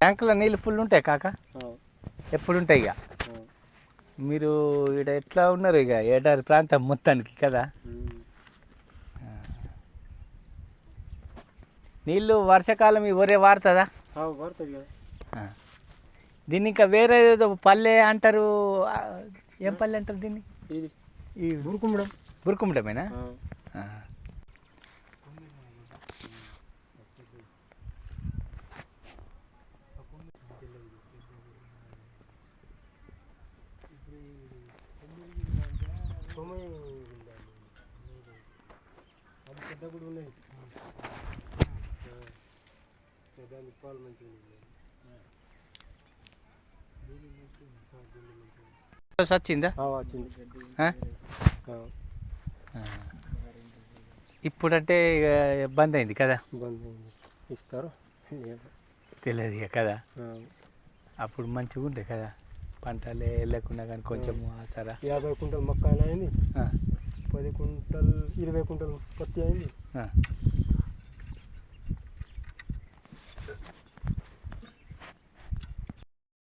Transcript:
ట్యాంకులో నీళ్ళు ఫుల్ ఉంటాయి కాక, ఎప్పుడు ఉంటాయి ఇక. మీరు ఇక్కడ ఎట్లా ఉన్నారు ఇక ఏడాది ప్రాంతం మొత్తానికి కదా. నీళ్ళు వర్షాకాలం ఈ ఒరే వారుతుందా? దీన్ని ఇంకా వేరే ఏదో పల్లె అంటారు, ఏం పల్లె అంటారు దీన్ని? ఈ బురుకుమ్మడం. బురుకుమ్మడమేనా? వచ్చిందా? ఇప్పుడంటే ఇక బంద్ అయింది కదా. ఇస్తారు తెలియదు ఇక కదా. అప్పుడు మంచిగా ఉండే కదా, పంటలే లేకుండా కానీ కొంచెం ఆసరా. 50 కుంటలు మొక్కలు అయింది, 10 కుంటలు 20 కుంటలు పత్తి అయింది.